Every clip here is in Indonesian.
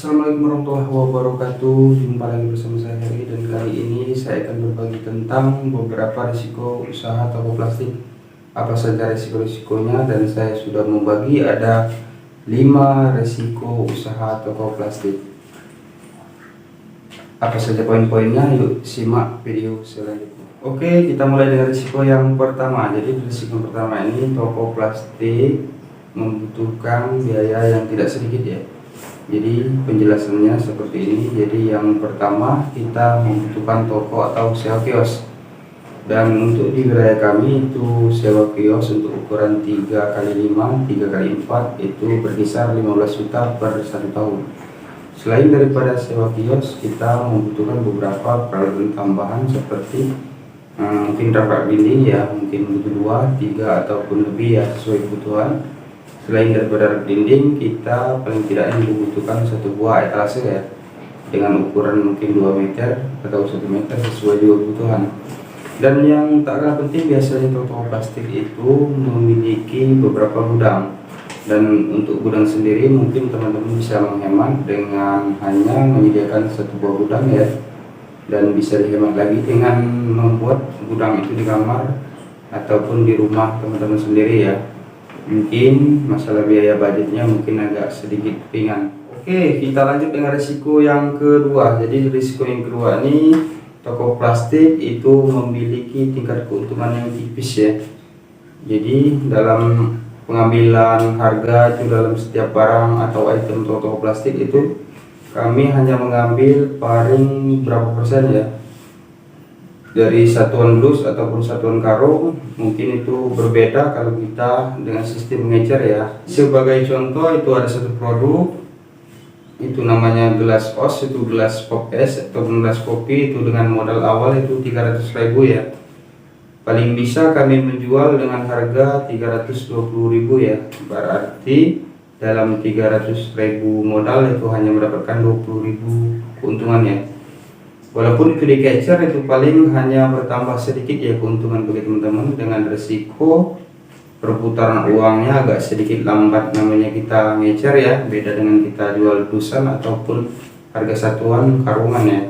Assalamualaikum warahmatullahi wabarakatuh. Jumpa lagi bersama saya Heri, dan kali ini saya akan berbagi tentang beberapa risiko usaha toko plastik. Apa saja risiko-risikonya, dan saya sudah membagi ada 5 risiko usaha toko plastik. Apa saja poin-poinnya? Yuk simak video selanjutnya. Oke, kita mulai dengan risiko yang pertama. Jadi risiko pertama ini, toko plastik membutuhkan biaya yang tidak sedikit ya. Jadi penjelasannya seperti ini. Jadi yang pertama, kita membutuhkan toko atau sewa kios. Dan untuk di wilayah kami itu sewa kios untuk ukuran 3x5, 3x4 itu berkisar 15 juta per 1 tahun. Selain daripada sewa kios, kita membutuhkan beberapa peralatan tambahan seperti mungkin rangka dinding ya, mungkin butuh 2, 3 ataupun lebih ya, sesuai kebutuhan. Selain daripada dinding, kita paling tidak membutuhkan 1 buah etalase ya, dengan ukuran mungkin 2 meter atau 1 meter sesuai juga kebutuhan. Dan yang tak kalah penting, biasanya toko plastik itu memiliki beberapa gudang. Dan untuk gudang sendiri mungkin teman-teman bisa menghemat dengan hanya menyediakan 1 buah gudang ya. Dan bisa dihemat lagi dengan membuat gudang itu di kamar ataupun di rumah teman-teman sendiri ya. Mungkin masalah biaya budgetnya mungkin agak sedikit ringan. Oke, kita lanjut dengan risiko yang kedua. Jadi risiko yang kedua ini, toko plastik itu memiliki tingkat keuntungan yang tipis ya. Jadi dalam pengambilan harga itu dalam setiap barang atau item toko plastik itu, kami hanya mengambil paling berapa persen ya, dari satuan dus ataupun satuan karung. Mungkin itu berbeda kalau kita dengan sistem ngecer ya. Sebagai contoh, itu ada satu produk itu namanya gelas os, itu gelas pop es ataupun gelas kopi, itu dengan modal awal itu 300.000 ya. Paling bisa kami menjual dengan harga 320.000 ya. Berarti dalam 300.000 modal itu hanya mendapatkan 20.000 keuntungannya. Walaupun itu di catcher, itu paling hanya bertambah sedikit ya keuntungan bagi teman-teman, dengan resiko perputaran uangnya agak sedikit lambat, namanya kita ngecer ya, beda dengan kita jual dusan ataupun harga satuan karungan ya.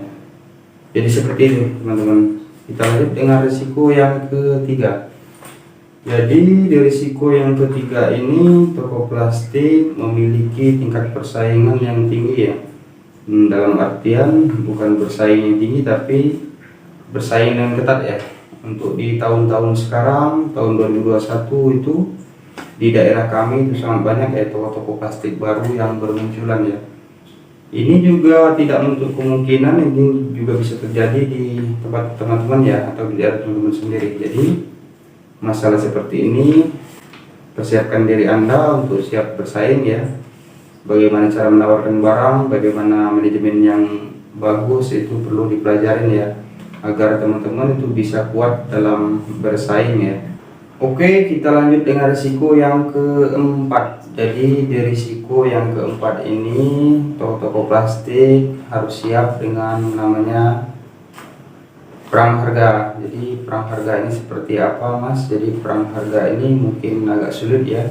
Jadi seperti itu teman-teman. Kita lanjut dengan risiko yang ketiga. Jadi di risiko yang ketiga ini, toko plastik memiliki tingkat persaingan yang tinggi ya. Dalam artian bukan bersaing yang tinggi, tapi bersaing yang ketat ya. Untuk di tahun-tahun sekarang, tahun 2021 itu di daerah kami itu sangat banyak ya toko-toko plastik baru yang bermunculan ya. Ini juga tidak menutup kemungkinan ini juga bisa terjadi di tempat teman-teman ya, atau di daerah teman-teman sendiri. Jadi masalah seperti ini, persiapkan diri Anda untuk siap bersaing ya. Bagaimana cara menawarkan barang, bagaimana manajemen yang bagus, itu perlu dipelajarin ya, agar teman-teman itu bisa kuat dalam bersaing ya. Oke, kita lanjut dengan risiko yang keempat. Jadi di risiko yang keempat ini, toko-toko plastik harus siap dengan namanya perang harga. Jadi perang harga ini seperti apa Mas? Jadi perang harga ini mungkin agak sulit ya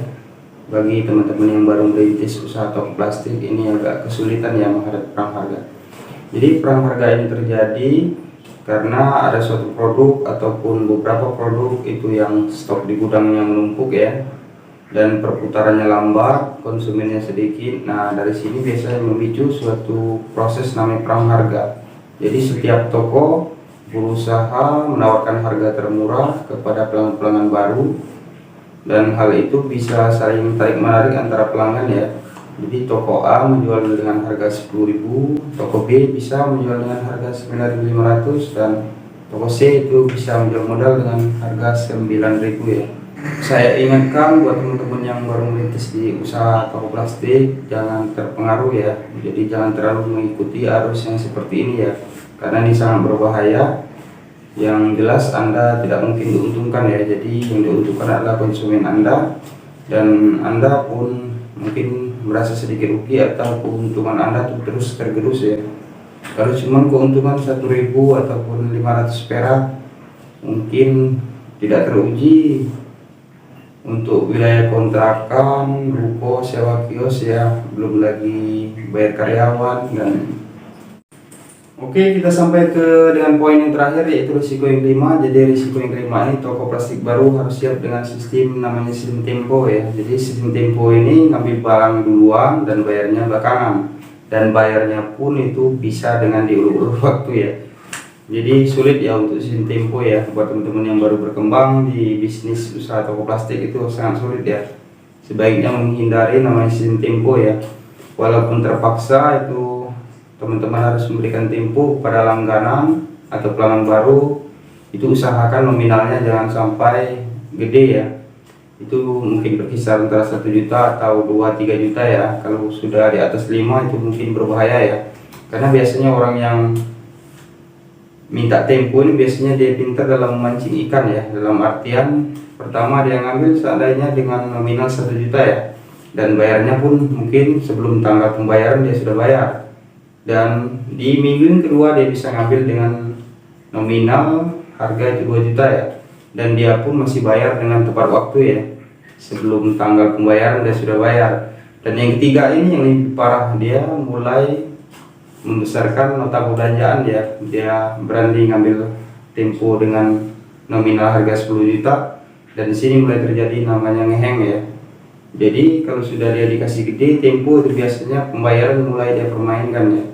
bagi teman-teman yang baru merintis usaha toko plastik. Ini agak kesulitan ya menghadapi perang harga. Jadi perang harga ini terjadi karena ada suatu produk ataupun beberapa produk itu yang stok di gudangnya menumpuk ya, dan perputarannya lambat, konsumennya sedikit. Nah, dari sini biasanya memicu suatu proses namanya perang harga. Jadi setiap toko berusaha menawarkan harga termurah kepada pelanggan-pelanggan baru, dan hal itu bisa saling tarik-menarik antara pelanggan ya. Jadi toko A menjual dengan harga 10.000, toko B bisa menjual dengan harga 9.500, dan toko C itu bisa menjual modal dengan harga 9.000 ya. Saya ingatkan buat teman-teman yang baru merintis di usaha toko plastik, jangan terpengaruh ya. Jadi jangan terlalu mengikuti arus yang seperti ini ya, karena ini sangat berbahaya. Yang jelas Anda tidak mungkin diuntungkan ya. Jadi yang diuntungkan adalah konsumen Anda, dan Anda pun mungkin merasa sedikit rugi atau keuntungan Anda tuh terus tergerus ya. Kalau cuma keuntungan 1.000 ataupun 500 perak mungkin tidak teruji Untuk wilayah kontrakan, ruko, sewa kios ya, belum lagi bayar karyawan. Dan oke, kita sampai dengan poin yang terakhir, yaitu risiko yang kelima. Jadi risiko yang kelima ini, toko plastik baru harus siap dengan sistem namanya sistem tempo ya. Jadi sistem tempo ini ngambil barang duluan dan bayarnya belakangan, dan bayarnya pun itu bisa dengan diulur-ulur waktu ya. Jadi sulit ya untuk sistem tempo ya, buat teman-teman yang baru berkembang di bisnis usaha toko plastik itu sangat sulit ya. Sebaiknya menghindari namanya sistem tempo ya. Walaupun terpaksa, itu teman-teman harus memberikan tempo pada langganan atau pelanggan baru. Itu usahakan nominalnya jangan sampai gede ya. Itu mungkin berkisar antara 1 juta atau 2-3 juta ya. Kalau sudah di atas 5 itu mungkin berbahaya ya. Karena biasanya orang yang minta tempo ini biasanya dia pintar dalam memancing ikan ya. Dalam artian, pertama dia ngambil seandainya dengan nominal 1 juta ya, dan bayarnya pun mungkin sebelum tanggal pembayaran dia sudah bayar. Dan di minggu yang kedua dia bisa ngambil dengan nominal harga itu 2 juta ya, dan dia pun masih bayar dengan tepat waktu ya, sebelum tanggal pembayaran dia sudah bayar. Dan yang ketiga ini yang lebih parah, dia mulai membesarkan nota perbelanjaan dia berani ngambil tempo dengan nominal harga 10 juta, dan di sini mulai terjadi namanya ngeheng ya. Jadi kalau sudah dia dikasih gede tempo, itu biasanya pembayaran mulai dia permainkan ya.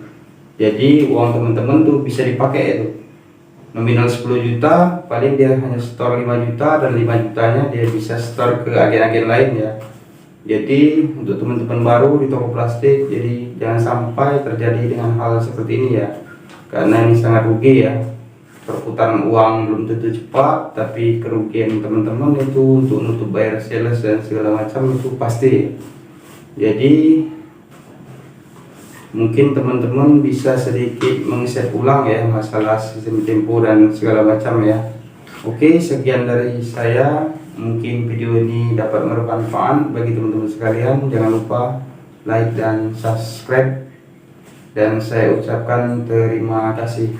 Jadi uang teman-teman tuh bisa dipakai itu nominal 10 juta, paling dia hanya setor 5 juta, dan 5 jutanya dia bisa setor ke agen-agen lain ya. Jadi untuk teman-teman baru di toko plastik, jadi jangan sampai terjadi dengan hal seperti ini ya, karena ini sangat rugi ya. Perputaran uang belum tentu cepat, tapi kerugian teman-teman itu untuk nutup bayar sales dan segala macam itu pasti. Jadi mungkin teman-teman bisa sedikit mengeset ulang ya masalah sistem tempo dan segala macam ya. Oke, sekian dari saya. Mungkin video ini dapat bermanfaat bagi teman-teman sekalian. Jangan lupa like dan subscribe, dan saya ucapkan terima kasih.